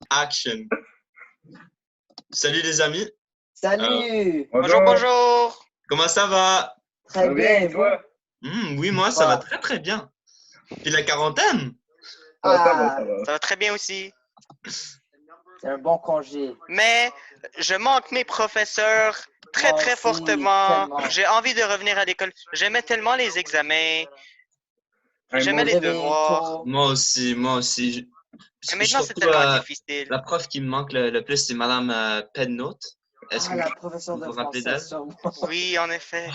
Action. Salut les amis. Salut! Bonjour, bonjour. Comment ça va? Très bien, et vous? toi? Oui, moi, ça va très très bien. Puis la quarantaine? Ça va, ça Ah, va. Ça va très bien aussi. c'est un bon congé. Mais je manque mes professeurs très Moi très aussi, fortement. tellement. J'ai envie de revenir à l'école. J'aimais tellement les examens. Hey, J'aimais moi, les Réveiller devoirs. tôt. Moi aussi. Mais maintenant, c'est Surtout, tellement difficile. la prof qui me manque le plus, c'est Madame Pennote. Est-ce Ah, que la professeure vous de vous rappelez français, d'elle? sûrement. Oui, en effet. Les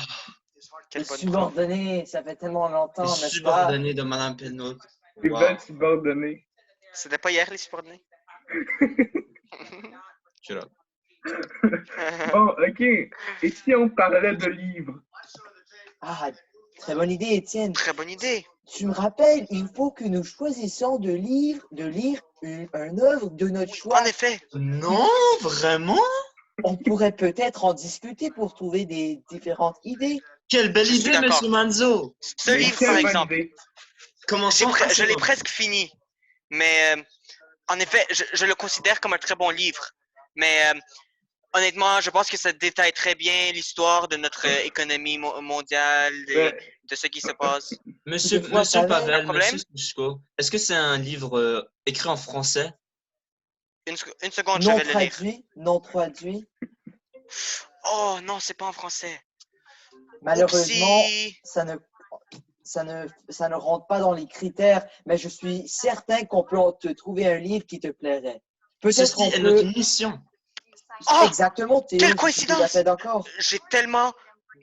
Quelle bonne prof. subordonnés, ça fait tellement Les longtemps, n'est-ce pas? subordonnés de Madame Pennote. les Wow. belles subordonnées. C'était pas hier les subordonnés? Je suis là. Bon, OK. Et si on parlait de livres? Ah, très bonne idée, Étienne. Très bonne idée. Tu me rappelles, il faut que nous choisissions de lire un œuvre de notre choix. En effet. Non, vraiment? On pourrait peut-être en discuter pour trouver des différentes idées. Quelle belle Je suis idée, d'accord. Monsieur Manzo. Ce Mais livre, quelle par bonne exemple, idée. Commençons à je l'ai presque fini. Mais en effet, je le considère comme un très bon livre. Mais honnêtement, je pense que ça détaille très bien l'histoire de notre économie mondiale, Ben, de ce qui se passe. Monsieur Toutefois, Pavel, Pavel, problème? Monsieur Sushko, est-ce que c'est un livre écrit en français? Une seconde, je non vais le lire. traduit, non traduit. Oh non, c'est pas en français. Malheureusement, Oupsie. ça ne rentre pas dans les critères, mais je suis certain qu'on peut te trouver un livre qui te plairait. Peut-être Ceci on est peut... notre mission. Oh, Exactement, Théo, quelle je suis tout à coïncidence! fait d'accord. J'ai tellement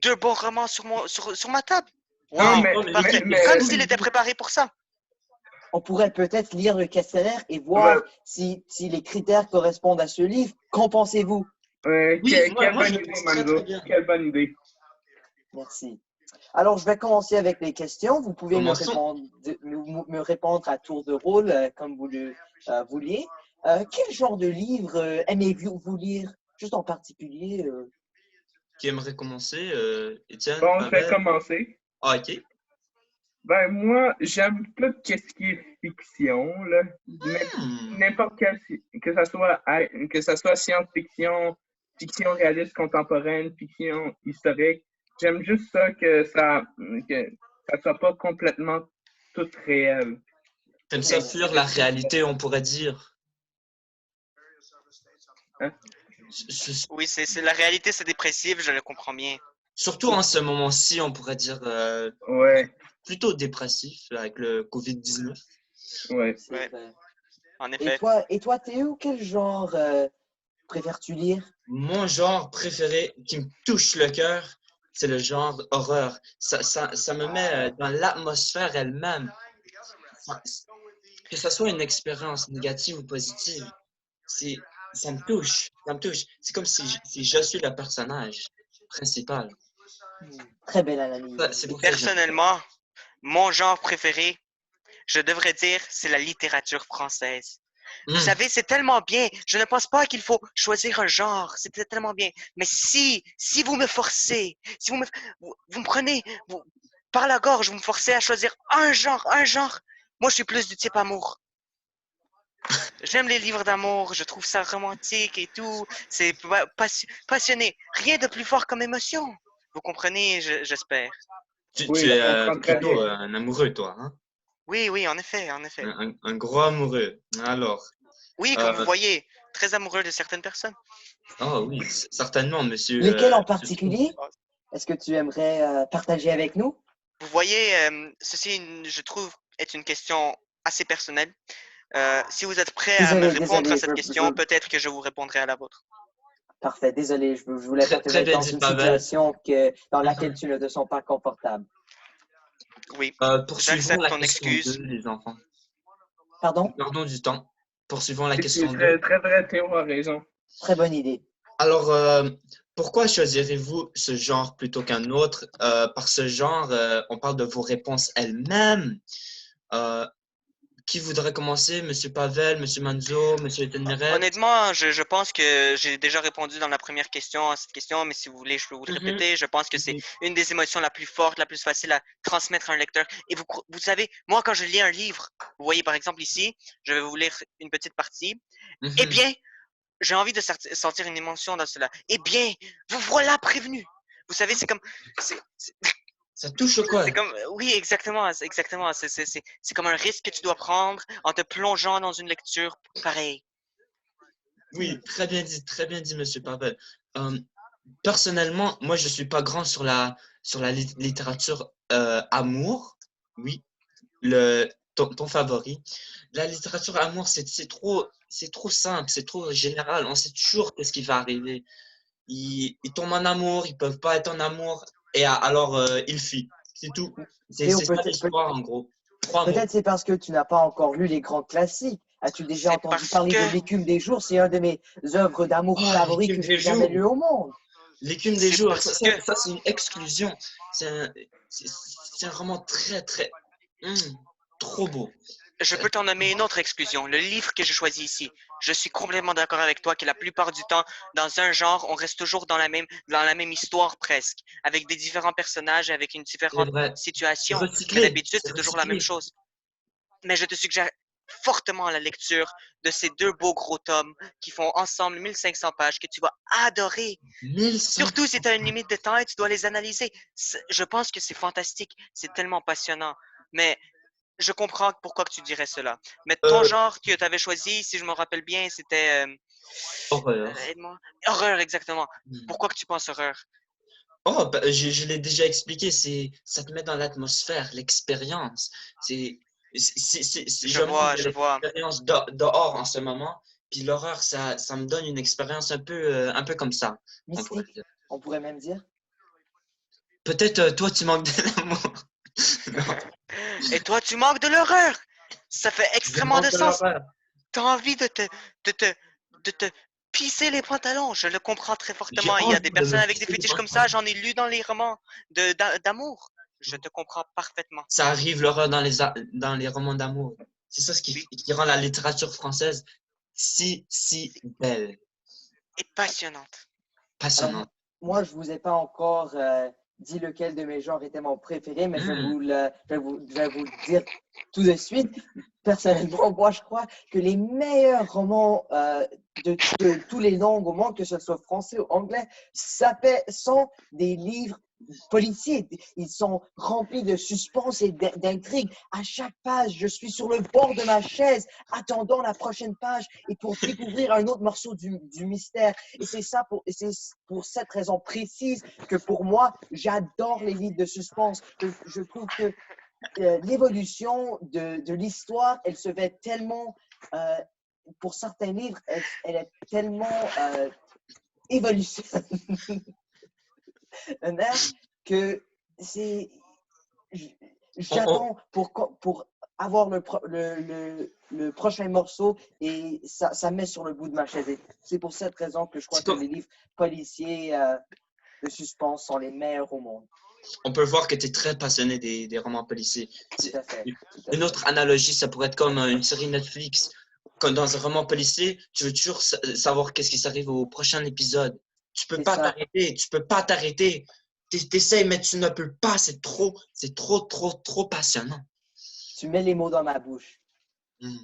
de bons romans sur ma table. non, Wow, mais parfait. mais- Comme s'il était préparé pour ça. On pourrait peut-être lire le questionnaire et voir si les critères correspondent à ce livre. Qu'en pensez-vous? Oui, quelle moi, je bonne idée, pense très Manzo. très bien. Quelle bonne idée. Merci. Alors, je vais commencer avec les questions. Vous pouvez Commençons. me répondre à tour de rôle, comme vous le vouliez. Quel genre de livre aimez-vous lire? Juste en particulier. Qui aimerait commencer? Étienne, Bon, je vais Pavel? commencer. Ah, ok. Ben, moi, j'aime tout ce qui est fiction, là. Hmm. N'importe quel, que ça soit science-fiction, fiction réaliste contemporaine, fiction historique. J'aime juste ça que ça soit pas complètement tout réel. T'aimes ça fuir la réalité, on pourrait dire. Hein? Oui, c'est la réalité, c'est dépressif, je le comprends bien. Surtout en ce moment-ci, on pourrait dire Ouais, plutôt dépressif avec le COVID-19. ouais. C'est Ouais. vrai. En Et effet. toi, Théo, quel genre préfères-tu lire? Mon genre préféré qui me touche le cœur, c'est le genre horreur. Ça me met dans l'atmosphère elle-même. Ça- Que ce soit une expérience négative ou positive, c'est, ça me touche. Ça me touche. C'est comme si je suis le personnage principal. Très belle analyse. C'est pour ça que j'aime. Personnellement, mon genre préféré, je devrais dire, c'est la littérature française. Vous Hmm. savez, c'est tellement bien. Je ne pense pas qu'il faut choisir un genre. C'était tellement bien. Mais si vous me forcez, si vous me prenez par la gorge, vous me forcez à choisir un genre, moi, je suis plus du type amour. J'aime les livres d'amour, je trouve ça romantique et tout. C'est passionné. Rien de plus fort comme émotion. Vous comprenez, j'espère. Oui, Tu je es comprends très plutôt bien. un amoureux, toi, hein? Oui, en effet, en effet. Un gros amoureux. Alors, Oui, comme vous euh, voyez, très amoureux de certaines personnes. oh oui, certainement, monsieur. Lesquels en Monsieur Scoop. particulier? Est-ce que tu aimerais partager avec nous? Vous voyez, ceci, je trouve, est une question assez personnelle. Si vous êtes prêt à me répondre à Désolé. cette question, peut-être que je vous répondrai à la vôtre. Parfait, désolé, je voulais pas te Très mettre bien dans dit, une Pavel. situation dans laquelle tu ne te sens pas confortable. Oui, Poursuivons j'accepte la ton question 2, excuse. les enfants. Pardon? Pardon du temps. Poursuivons la C'est question 2. très, très vrai, Théo a raison. Très bonne idée. Alors, pourquoi choisirez-vous ce genre plutôt qu'un autre? Par ce genre, on parle de vos réponses elles-mêmes. Euh, qui voudrait commencer? Monsieur Pavel, Monsieur Manzo, Monsieur Etenmeret? Honnêtement, je pense que j'ai déjà répondu dans la première question à cette question, mais si vous voulez, je peux vous le répéter. Je pense que c'est une des émotions la plus forte, la plus facile à transmettre à un lecteur. Et vous savez, moi, quand je lis un livre, vous voyez par exemple ici, je vais vous lire une petite partie. Eh bien, j'ai envie de sentir une émotion dans cela. Eh bien, vous voilà prévenu. Vous savez, c'est comme... Ça touche au quoi? C'est comme, oui, exactement, exactement. C'est comme un risque que tu dois prendre en te plongeant dans une lecture pareille. Oui, très bien dit, Monsieur Pavel. Personnellement, moi, je suis pas grand sur la littérature amour. Oui, ton favori. La littérature amour, c'est trop simple, c'est trop général. On sait toujours qu'est-ce qui va arriver. Ils tombent en amour, ils peuvent pas être en amour, et alors ils fuient. C'est tout. C'est Léo, ça l'histoire en gros. 3 mots. peut-être c'est parce que tu n'as pas encore lu les grands classiques. As-tu déjà C'est entendu parce parler de que L'écume des jours? C'est un de mes œuvres d'amour Oh, favoris L'écume que des j'ai jamais jours. lu au monde. L'écume des c'est jours, parce que ça, c'est une exclusion. C'est un roman très, trop beau. je peux t'en nommer une autre exclusion, le livre que j'ai choisi ici. Je suis complètement d'accord avec toi que la plupart du temps, dans un genre, on reste toujours dans la même histoire presque, avec des différents personnages, avec une C'est différente vrai. C'est situation. Mais recyclé. d'habitude, C'est c'est toujours la même recyclé. chose. Mais je te suggère fortement la lecture de ces deux beaux gros tomes qui font ensemble 1500 pages que tu vas adorer. 1100. Surtout si tu as une limite de temps et tu dois les analyser. Je pense que c'est fantastique. C'est tellement passionnant. Mais je comprends pourquoi que tu dirais cela. Mais ton genre que tu avais choisi, si je me rappelle bien, c'était... Horreur. aide-moi. Horreur, exactement. Hmm. Pourquoi que tu penses horreur? Oh, bah, je l'ai déjà expliqué, ça te met dans l'atmosphère, l'expérience. Je Je manque vois, de je vois. l'expérience dehors en ce moment, puis l'horreur, ça me donne une expérience un peu comme ça, on pourrait Mystique, dire. on pourrait même dire. Peut-être toi, tu manques de l'amour. Non, Et toi, tu manques de l'horreur. Ça fait je extrêmement de manque de sens. l'horreur. Tu as envie de te, de te pisser les pantalons. Je le comprends très J'ai fortement. Il y a des envie de personnes me avec des pisser les fétiches comme ça. pantalons. J'en ai lu dans les romans d'amour. Je te comprends parfaitement. Ça arrive, l'horreur, dans les romans d'amour. C'est ça Oui. qui rend la littérature française si belle, Et passionnante. Alors, passionnante. moi, je vous ai pas encore dit lequel de mes genres était mon préféré, mais Hmm. je vais vous le dire tout de suite. Personnellement, moi, je crois que les meilleurs romans de tous les langues au monde, que ce soit français ou anglais, sont des livres policiers. Ils sont remplis de suspense et d'intrigue. À chaque page, je suis sur le bord de ma chaise, attendant la prochaine page et pour découvrir un autre morceau du mystère. Et c'est pour cette raison précise que pour moi, j'adore les livres de suspense. Je trouve que l'évolution de l'histoire, elle se fait tellement, pour certains livres, elle est tellement évolutionnaire que c'est, On- j'attends pour avoir le prochain morceau et ça me met sur le bout de ma chaise. Et c'est pour cette raison que je crois c'est que comme- les livres policiers de suspense sont les meilleurs au monde. on peut voir que tu es très passionné des romans policiers. Tout à fait. Tout à Une fait. autre analogie, ça pourrait être comme une série Netflix. Comme dans un roman policier, tu veux toujours savoir qu'est-ce qui s'arrive au prochain épisode. Tu peux C'est pas ça. t'arrêter, tu peux pas t'arrêter. T'essayes, mais tu ne peux pas. C'est trop passionnant. Tu mets les mots dans ma bouche. Hmm.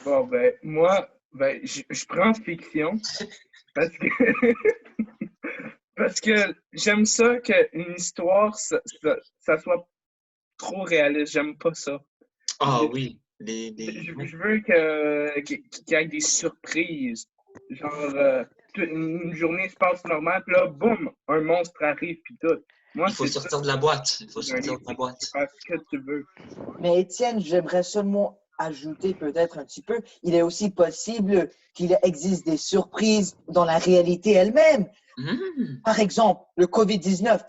Bon, ben, moi, ben, je prends fiction parce que, parce que j'aime ça qu'une histoire, ça soit trop réaliste. J'aime pas ça. Ah Je, oui, je veux qu'il y ait des surprises. Genre, une journée se passe normale, puis là, boum, un monstre arrive, puis tout. Moi, il faut c'est ça, sortir de la boîte. Il faut un sortir livre, de la c'est boîte. faire ce que tu veux. Mais Étienne, j'aimerais seulement ajouter peut-être un petit peu, il est aussi possible qu'il existe des surprises dans la réalité elle-même. Hmm. Par exemple, le COVID-19.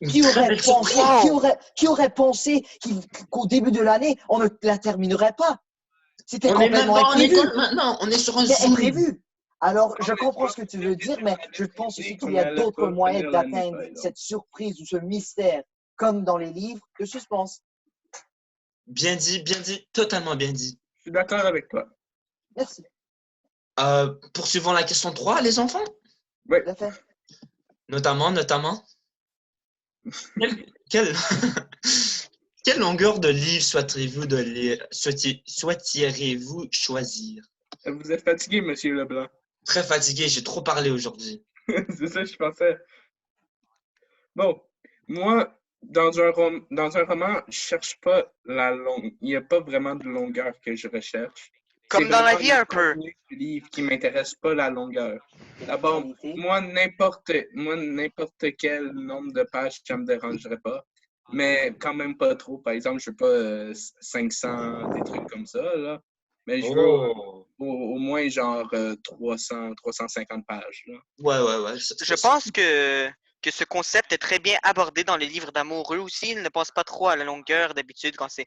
Une Qui très aurait belle pensé, surprise. qui aurait pensé qu'au début de l'année, on ne la terminerait pas? C'était On est même complètement pas en imprévu. école maintenant. On est sur un C'était Zoom. imprévu. Alors, je On n'est comprends pas ce que tu veux dire, mais je pense aussi dit qu'il qu'on y a n'allait d'autres pas moyens finir l'année, d'atteindre par exemple. cette surprise ou ce mystère, comme dans les livres de suspense. Bien dit, totalement bien dit. suis d'accord avec toi. Merci. Poursuivons la question 3, les enfants. Oui. Tout à fait. Notamment. Quelle, quelle longueur de livre souhaiteriez-vous de lire, souhaiteriez-vous choisir? Vous êtes fatigué, Monsieur Leblanc. Très fatigué, j'ai trop parlé aujourd'hui. C'est ça que je pensais. Bon, moi, dans un roman, je cherche pas la longue. Il n'y a pas vraiment de longueur que je recherche. C'est Comme dans la vraiment vie le un peu. contenu du livre qui m'intéresse, pas la longueur. De D'abord, qualité. moi, n'importe quel nombre de pages, ça me dérangerait pas. Mais quand même pas trop. Par exemple, je veux pas 500, des trucs comme ça, là. Mais je veux Oh. au moins genre 350 pages, là. Ouais. Je pense que ce concept est très bien abordé dans les livres d'amour. Eux aussi, ils ne pensent pas trop à la longueur d'habitude quand c'est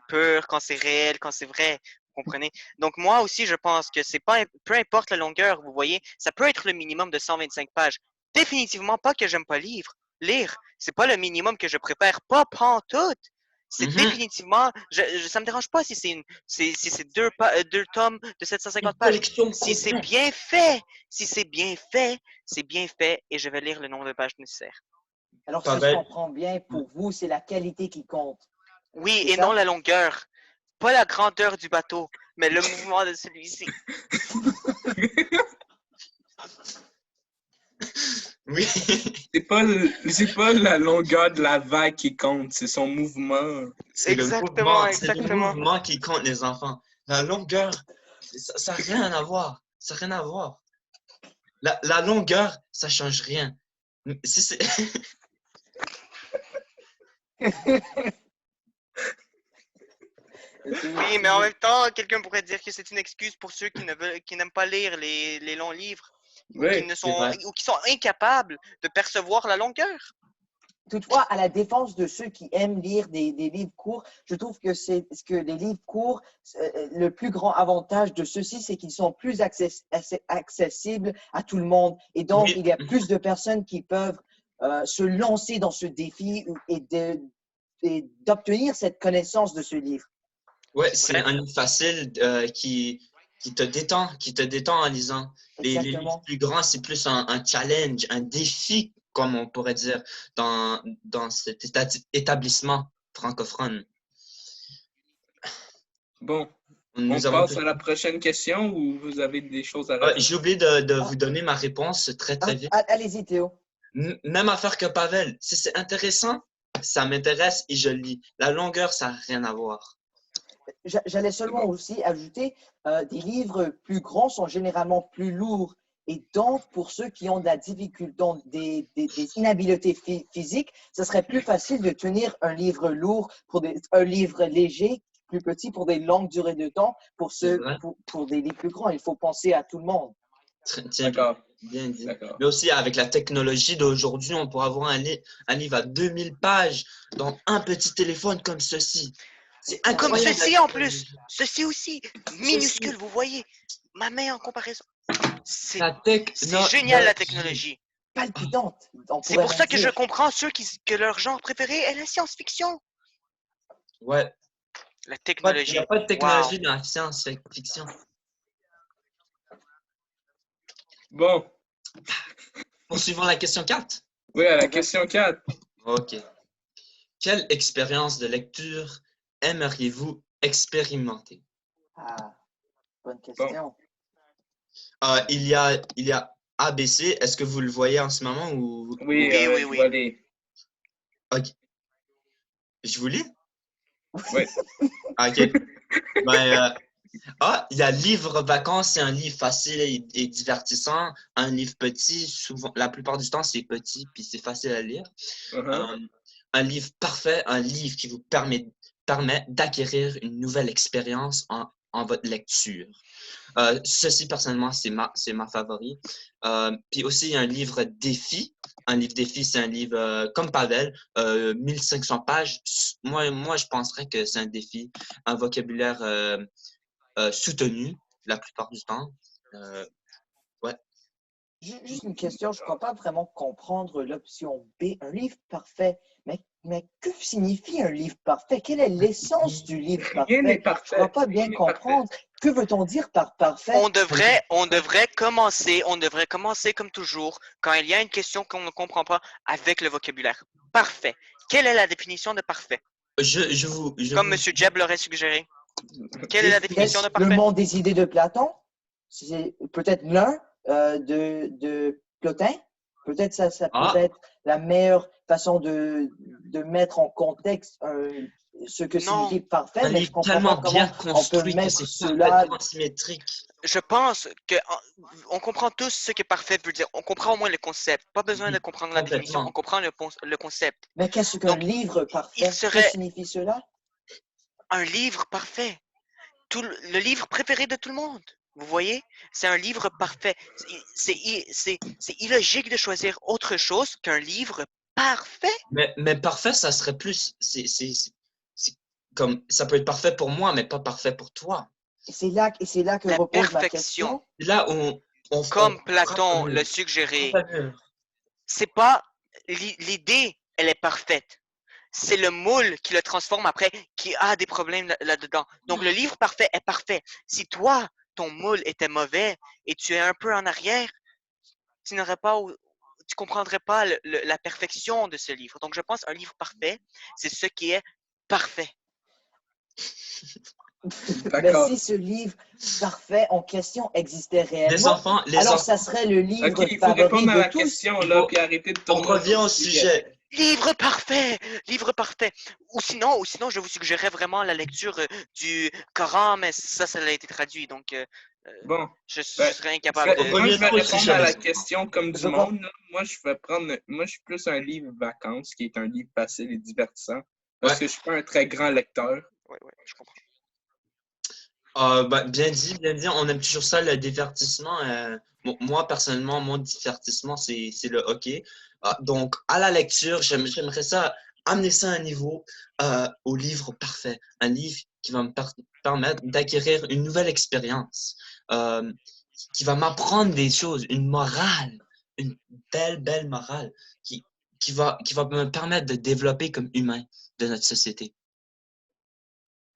pur, quand c'est réel, quand c'est vrai. Vous comprenez? Donc moi aussi, je pense que c'est pas peu importe la longueur, vous voyez, ça peut être le minimum de 125 pages. Définitivement pas que j'aime pas lire. C'est pas le minimum que je préfère, pas pantoute. C'est Mhm. définitivement, ça me dérange pas si c'est deux tomes de 750 Une pages. collection Si c'est complète. bien fait, c'est bien fait et je vais lire le nombre de pages nécessaires. Alors, si je Pavel. comprends bien, pour vous, c'est la qualité qui compte. Oui, C'est et ça? non la longueur. Pas la grandeur du bateau, mais le mouvement de celui-ci. Oui. C'est pas la longueur de la vague qui compte, c'est son mouvement. C'est le Exactement. mouvement qui compte, les enfants. La longueur, ça n'a rien à voir. Ça n'a rien à voir. La longueur, ça change rien. Si c'est- Oui, mais en même temps, quelqu'un pourrait dire que c'est une excuse pour ceux qui n'aiment pas lire les longs livres Oui, C'est vrai. ou qui sont incapables de percevoir la longueur. Toutefois, à la défense de ceux qui aiment lire des livres courts, je trouve que les livres courts, le plus grand avantage de ceux-ci, c'est qu'ils sont plus accessibles à tout le monde. Et donc, Oui. il y a plus de personnes qui peuvent se lancer dans ce défi et d'obtenir cette connaissance de ce livre. Ouais, C'est c'est vrai. un livre facile qui te détend en lisant. Les livres Exactement. plus grands, c'est plus un challenge, un défi, comme on pourrait dire, dans cet établissement francophone. bon. On Nous avons passe à la prochaine question ou vous avez des choses à rajouter? J'ai oublié de vous donner ma réponse très vite. Allez-y, Théo. Même affaire que Pavel. Si c'est intéressant, ça m'intéresse et je le lis. La longueur, ça n'a rien à voir. J'allais C'est seulement bon. aussi ajouter, des livres plus grands sont généralement plus lourds. Et donc, pour ceux qui ont de la difficulté, donc des inhabiletés physiques, ce serait plus facile de tenir un livre lourd un livre léger, plus petit pour des longues durées de temps. C'est vrai? Pour des livres plus grands, il faut penser à tout le monde. Tiens, D'accord. bien dit. D'accord. Mais aussi, avec la technologie d'aujourd'hui, on pourra avoir un livre à 2000 pages dans un petit téléphone comme ceci. C'est Ou comme incroyable la ceci en plus. technologie. Ceci aussi, Ceci, minuscule, vous voyez. Ma main en comparaison. C'est la c'est génial la technologie. technologie. Palpitante, on C'est pourrait pour même ça que je dire. comprends que leur genre préféré est la science-fiction. Ouais. La Il n'y a technologie. pas de Wow. technologie dans la science-fiction. Bon. Poursuivons la question 4. Oui, à la question 4. OK. Quelle expérience de lecture aimeriez-vous expérimenter? Ah, bonne Bon. question. Il y a ABC. Est-ce que vous le voyez en ce moment ou... Oui, Oui. je vais aller. OK. Je vous lis? Oui. OK. Ben, il y a livre vacances, c'est un livre facile et divertissant. Un livre petit, souvent, la plupart du temps, c'est petit puis c'est facile à lire. Uh-huh. Un livre parfait, un livre qui vous permet d'acquérir une nouvelle expérience en votre lecture. Ceci, personnellement, c'est ma favori. Puis aussi, il y a un livre défi. Un livre défi, c'est un livre comme Pavel, 1500 pages. Moi, je penserais que c'est un défi, un vocabulaire soutenu la plupart du temps. Ouais. Juste une question, je ne crois pas vraiment comprendre l'option B, un livre parfait. Mais Mais que signifie un livre parfait? Quelle est l'essence du livre Rien n'est parfait? Je ne parfait. crois pas Rien bien n'est parfait. comprendre. Que veut-on dire par parfait? On devrait commencer comme toujours, quand il y a une question qu'on ne comprend pas, avec le vocabulaire. Parfait. Quelle est la définition de parfait? Comme M. Jeb l'aurait suggéré. Quelle est la définition Est-ce de le parfait? monde des idées de Platon? C'est peut-être l'un de Plotin? Peut-être ça peut être la meilleure façon de mettre en contexte ce que Non. signifie parfait, Un mais je livre comprends tellement pas comment bien on peut construit que mettre c'est cela. parfaitement symétrique. Je pense que on comprend tous ce que parfait veut dire. On comprend au moins le concept. Pas besoin de comprendre la définition. On comprend le concept. Mais qu'est-ce qu'un Donc, livre parfait? Que serait signifie cela? un livre parfait. Le livre préféré de tout le monde. Vous voyez? C'est un livre parfait. C'est illogique de choisir autre chose qu'un livre parfait. Mais parfait, ça serait plus. C'est comme ça peut être parfait pour moi, mais pas parfait pour toi. Et c'est là que La repose ma perfection, question. C'est là où comme Platon le suggérait, c'est pas l'idée, elle est parfaite. C'est le moule qui le transforme après qui a des problèmes là-dedans. Donc, le livre parfait est parfait. Si toi, ton moule était mauvais et tu es un peu en arrière, tu n'aurais pas, tu comprendrais pas la perfection de ce livre. Donc, je pense un livre parfait, c'est ce qui est parfait. Mais si ce livre parfait en question existait réellement, alors ça serait le livre Ok, il faut favori répondre à de la tous. question, là, puis arrêter de On tourner. revient au sujet. Livre parfait! Livre parfait! Ou sinon, je vous suggérerais vraiment la lecture du Coran, mais ça a été traduit, donc Bon, je serais incapable de... moi, je vais Reviens au répondre sujet, à la vas-y. question comme du monde. Là. Moi, je suis plus un livre vacances, qui est un livre facile et divertissant, parce que je suis pas un très grand lecteur. Ouais, je comprends. Bien dit, bien dit. On aime toujours ça, le divertissement. Moi, personnellement, mon divertissement, c'est le hockey. Donc, à la lecture, j'aimerais ça amener ça à un niveau au livre parfait. Un livre qui va me permettre d'acquérir une nouvelle expérience, qui va m'apprendre des choses, une morale, une belle morale, qui va me permettre de développer comme humain de notre société.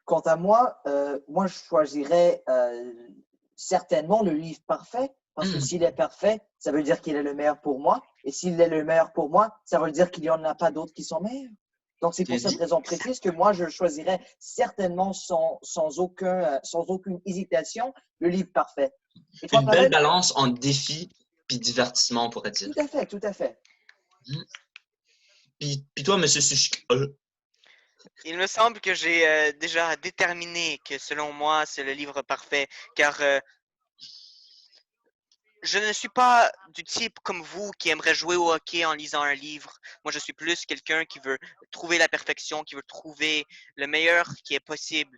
Quant à moi, je choisirais certainement le livre parfait, parce que s'il est parfait, ça veut dire qu'il est le meilleur pour moi. Et s'il est le meilleur pour moi, ça veut dire qu'il n'y en a pas d'autres qui sont meilleurs. Donc, c'est pour cette raison précise que moi, je choisirais certainement sans aucune hésitation le livre parfait. Et toi, Une belle balance entre défi puis divertissement, on pourrait dire. Tout à fait, tout à fait. Puis toi, monsieur Sushk, Il me semble que j'ai déjà déterminé que selon moi, c'est le livre parfait, car je ne suis pas du type comme vous qui aimerait jouer au hockey en lisant un livre. Moi, je suis plus quelqu'un qui veut trouver la perfection, qui veut trouver le meilleur qui est possible.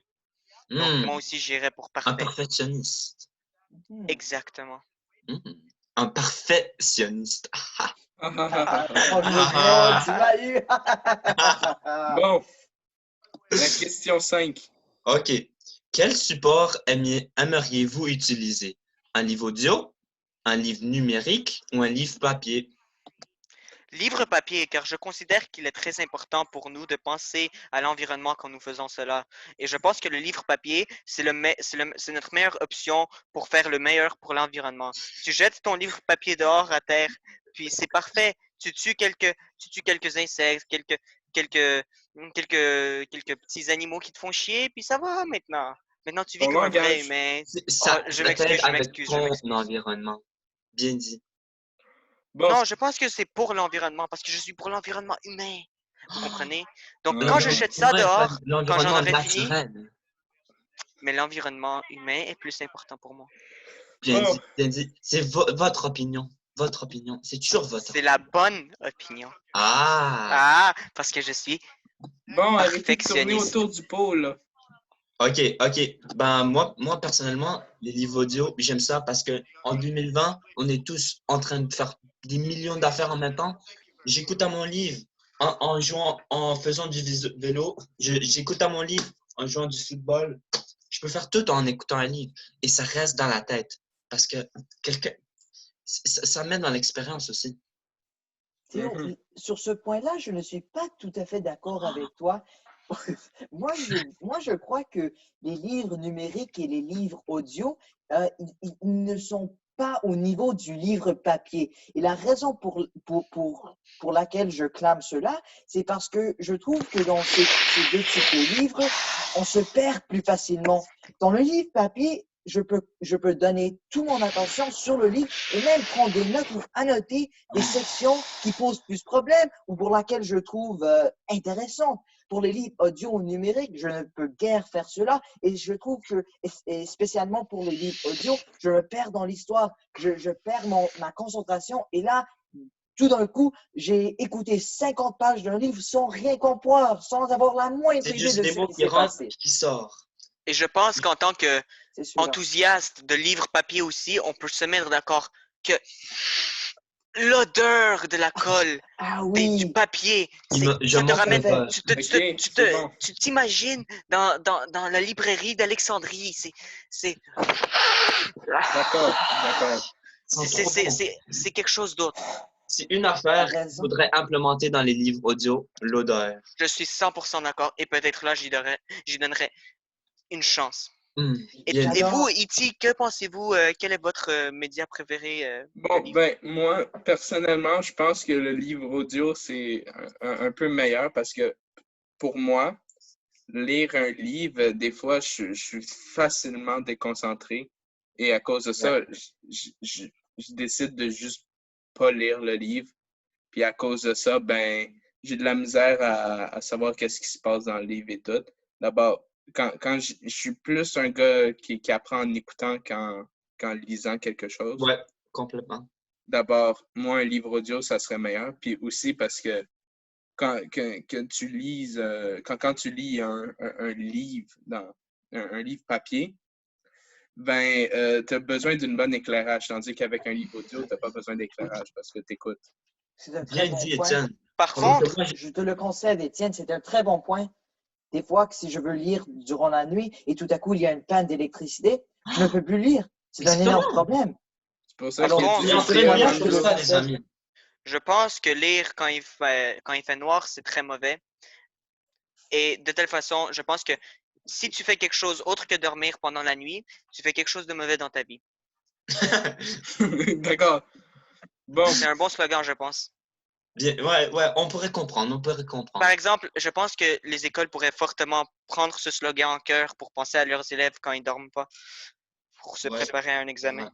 Donc, moi aussi, j'irais pour un parfait. perfectionniste. Exactement. Un perfectionniste. Oh, je tu l'as eu. Bon, la question 5. OK. Quel support aimeriez-vous utiliser? Un livre audio, un livre numérique ou un livre papier? Livre papier, car je considère qu'il est très important pour nous de penser à l'environnement quand nous faisons cela. Et je pense que le livre papier, c'est notre meilleure option pour faire le meilleur pour l'environnement. Tu jettes ton livre papier dehors à terre, puis c'est parfait. Tu tues quelques insectes, quelques petits animaux qui te font chier, puis ça va maintenant. Maintenant, tu vis comme un vrai humain. Ça Je t'aide avec m'excuse. ton environnement. Bien dit. Bon, Non, je pense que c'est pour l'environnement, parce que je suis pour l'environnement humain. Vous comprenez? Donc, quand je jette ça dehors, quand j'en aurai fini, mais l'environnement humain est plus important pour moi. Bien dit, bien dit. C'est votre opinion. Votre opinion. C'est toujours votre C'est la bonne opinion. Ah! Parce que je suis bon, arrêtez de tourner perfectionniste. autour du pot, là. OK. Ben, moi, personnellement, les livres audio, j'aime ça parce que en 2020, on est tous en train de faire des millions d'affaires en même temps. J'écoute à mon livre en jouant, en faisant du vélo. J'écoute à mon livre en jouant du football. Je peux faire tout en écoutant un livre et ça reste dans la tête parce que ça mène dans l'expérience aussi. Théo, Mhm. sur ce point-là, je ne suis pas tout à fait d'accord avec toi. Moi, je crois que les livres numériques et les livres audio, ils ne sont pas au niveau du livre papier. Et la raison pour laquelle je clame cela, c'est parce que je trouve que dans ces deux types de livres, on se perd plus facilement. Dans le livre papier, je peux donner toute mon attention sur le livre et même prendre des notes ou annoter des sections qui posent plus de problèmes ou pour laquelle je trouve intéressant. Pour les livres audio ou numériques, je ne peux guère faire cela et je trouve que, et spécialement pour les livres audio, je me perds dans l'histoire, je perds ma concentration et là, tout d'un coup, j'ai écouté 50 pages d'un livre sans rien comprendre, sans avoir la moindre C'est idée juste de des ce mots qui qui s'est rentrent passé. et qui sortent. Et je pense qu'en tant C'est celui-là. qu'enthousiaste de livres papier aussi, on peut se mettre d'accord que l'odeur de la colle, Ah du oui, papier, Je ça te m'en tout à peux ramène. fait. pas. OK, c'est bon. Tu t'imagines dans la librairie d'Alexandrie. D'accord, d'accord. C'est trop bon. C'est quelque chose d'autre. C'est une T'as affaire qu'il raison. faudrait implémenter dans les livres audio, l'odeur. Je suis 100% d'accord. Et peut-être là, j'y donnerais une chance. Bien Et dit. vous, Alors, Iti, que pensez-vous? Quel est votre média préféré de Bon, livre? ben, moi, personnellement, je pense que le livre audio, c'est un peu meilleur parce que pour moi, lire un livre, des fois, je suis facilement déconcentré. Et à cause de Ouais. ça, je décide de juste pas lire le livre. Puis à cause de ça, ben, j'ai de la misère à savoir qu'est-ce qui se passe dans le livre et tout. D'abord, quand je suis plus un gars qui apprend en écoutant qu'en lisant quelque chose. Ouais, complètement. D'abord, moi, un livre audio, ça serait meilleur. Puis aussi parce que quand tu lises, quand tu lis un livre, un livre papier, ben, tu as besoin d'une bonne éclairage, tandis qu'avec un livre audio, tu n'as pas besoin d'éclairage parce que tu écoutes. c'est un très Bien bon dit, point. Étienne. Par Pendant que contre, moi, Je te le concède, Étienne, c'est un très bon point. Des fois, que si je veux lire durant la nuit et tout à coup, il y a une panne d'électricité, je ne peux plus lire. C'est un énorme exactement. problème. C'est pour ça par qu'il Alors, y a On est du contre, en sur ce train de point-là, lire je LTE. te sur le ça, les concède. amis. je pense que lire quand il fait noir, c'est très mauvais. Et de telle façon, je pense que si tu fais quelque chose autre que dormir pendant la nuit, tu fais quelque chose de mauvais dans ta vie. D'accord. Bon, C'est un bon slogan, je pense. Bien, ouais, on pourrait comprendre. Par exemple, je pense que les écoles pourraient fortement prendre ce slogan en cœur pour penser à leurs élèves quand ils dorment pas, pour se Ouais, préparer à un examen. ouais.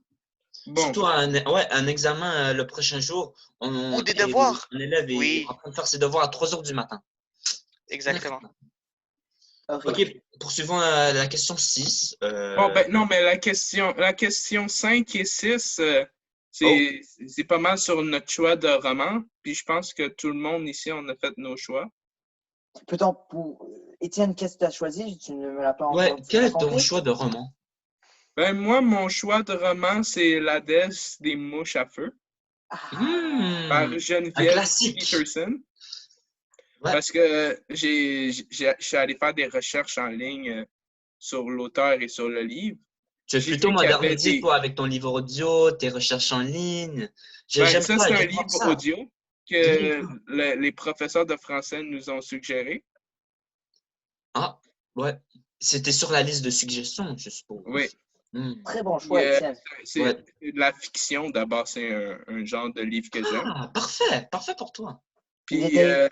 bon. Surtout un examen le prochain jour, Ou des devoirs. un élève est en Oui, train de faire ses devoirs à 3 heures du matin. exactement. Ok, Horrible. poursuivons la question 6. Bon, ben non, mais la question 5 et 6, Oh, c'est pas mal sur notre choix de roman. Puis je pense que tout le monde ici, on a fait nos choix. Peut-on pour Étienne, qu'est-ce que tu as choisi? Tu ne me l'as pas ouais, encore quel est ton raconté? choix de roman? Ben moi, mon choix de roman, c'est L'Hadès des mouches à feu par Hmm, un Geneviève classique. Peterson. Ouais, Parce que je suis allé faire des recherches en ligne sur l'auteur et sur le livre. tu es J'ai plutôt vu qu'il y avait modernisé, des. toi, avec ton livre audio, tes recherches en ligne. Ben, J'aime ça, ça, c'est un j'aime voir livre ça. audio Bien que ça. les professeurs de français nous ont suggéré. Ah, ouais. C'était sur la liste de suggestions, je suppose. Oui. Hmm, Très bon Puis, choix, Étienne. c'est ouais. de la fiction. D'abord, c'est un genre de livre que j'aime. Ah, parfait, parfait pour toi. Il Puis, était,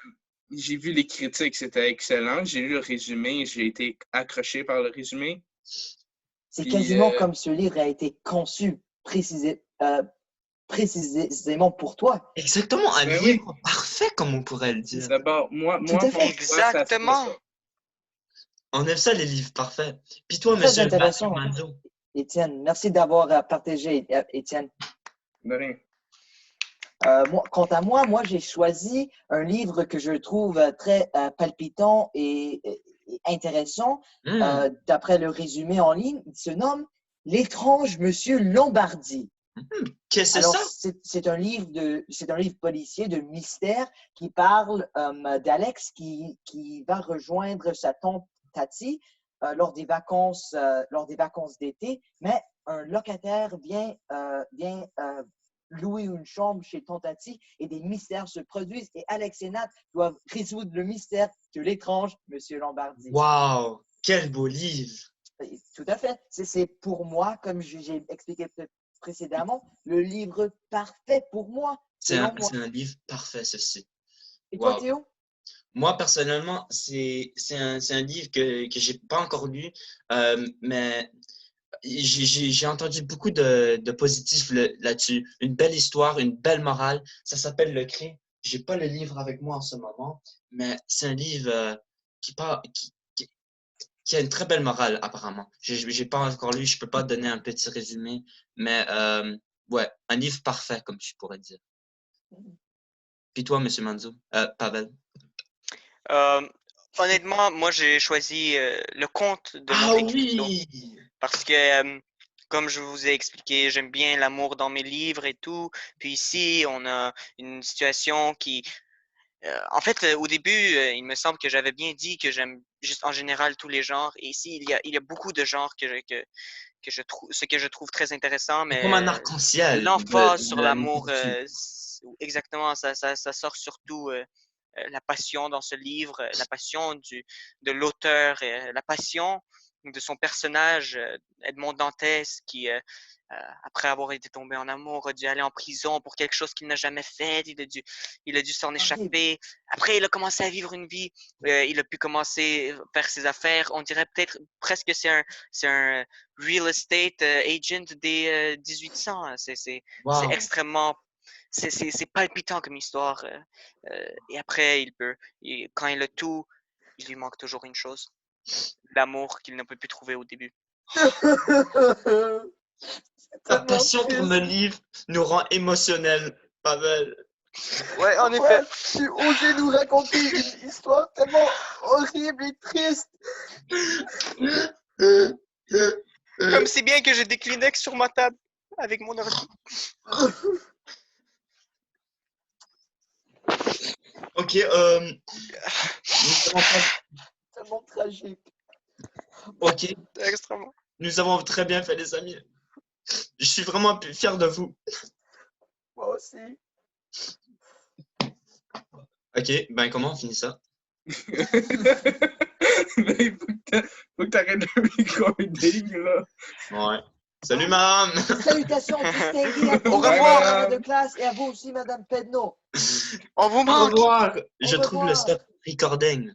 j'ai vu les critiques, c'était excellent. J'ai lu le résumé, j'ai été accroché par le résumé. c'est Puis, quasiment comme ce livre a été conçu précisément pour toi. Exactement, un ben oui, livre parfait, comme on pourrait le dire. d'abord, Tout à mon fait. choix, ça serait Exactement. ça. On aime ça, les livres parfaits. Puis toi, Très monsieur Mathieu intéressant, Manzo. Étienne. Merci d'avoir partagé, Étienne. De rien. Quant à moi, j'ai choisi un livre que je trouve très palpitant et intéressant. Hmm, D'après le résumé en ligne, il se nomme L'étrange Monsieur Lombardi. qu'est-ce que c'est Alors, ça? c'est un livre policier de mystère qui parle d'Alex qui va rejoindre sa tante Tati lors des vacances d'été, mais un locataire vient louer une chambre chez Tantati et des mystères se produisent et Alex et Nat doivent résoudre le mystère de l'étrange Monsieur Lombardi. Wow! Quel beau livre! Tout à fait. C'est pour moi, comme j'ai expliqué précédemment, le livre parfait pour moi, C'est selon moi. un livre parfait, ceci. Et toi, Wow. Théo? Moi, personnellement, c'est un livre que j'ai pas encore lu, mais j'ai entendu beaucoup de positifs là-dessus. Une belle histoire, une belle morale. Ça s'appelle Le Cri. J'ai pas le livre avec moi en ce moment, mais c'est un livre qui, par- qui a une très belle morale, apparemment. J'ai pas encore lu, je peux pas donner un petit résumé, mais ouais, un livre parfait, comme je pourrais dire. Puis toi, Monsieur Manzo, Pavel? Honnêtement, moi, j'ai choisi Le Conte de Ah Monte Cristo oui! parce que, comme je vous ai expliqué, j'aime bien l'amour dans mes livres et tout. Puis ici, on a une situation qui, en fait, au début, il me semble que j'avais bien dit que j'aime juste en général tous les genres. Et ici, il y a beaucoup de genres que je trouve, ce que je trouve très intéressant, C'est comme un mais arc-en-ciel l'emphase sur de l'amour, littérature. exactement, ça sort surtout la passion dans ce livre, la passion de l'auteur, la passion de son personnage, Edmond Dantès, qui, après avoir été tombé en amour, a dû aller en prison pour quelque chose qu'il n'a jamais fait. Il a dû s'en Horrible. échapper. Après, il a commencé à vivre une vie. Il a pu commencer à faire ses affaires. On dirait peut-être presque que c'est un real estate agent des 1800. C'est Wow! extrêmement c'est palpitant comme histoire. Et après, quand il a tout, il lui manque toujours une chose. L'amour qu'il ne peut plus trouver au début. C'est Ta tellement passion pour triste. nos livres nous rend émotionnels, Pavel. Ouais, en effet. Ouais, tu osé nous raconter une histoire tellement horrible et triste. Comme si bien que j'ai des Kleenex sur ma table avec mon ordi. Ok, nous avons Tellement tragique. ok, Extrêmement. nous avons très bien fait, les amis. Je suis vraiment fier de vous. Moi aussi. Ok, ben comment on finit ça? Là, il faut que t'arrêtes le recording, là. Ouais. Salut, madame! Salutations distinguées à Au tous les revoir. camarades de classe et à vous aussi, Madame Pedno. On vous Au manque. revoir! Au Je trouve le revoir. stop recording.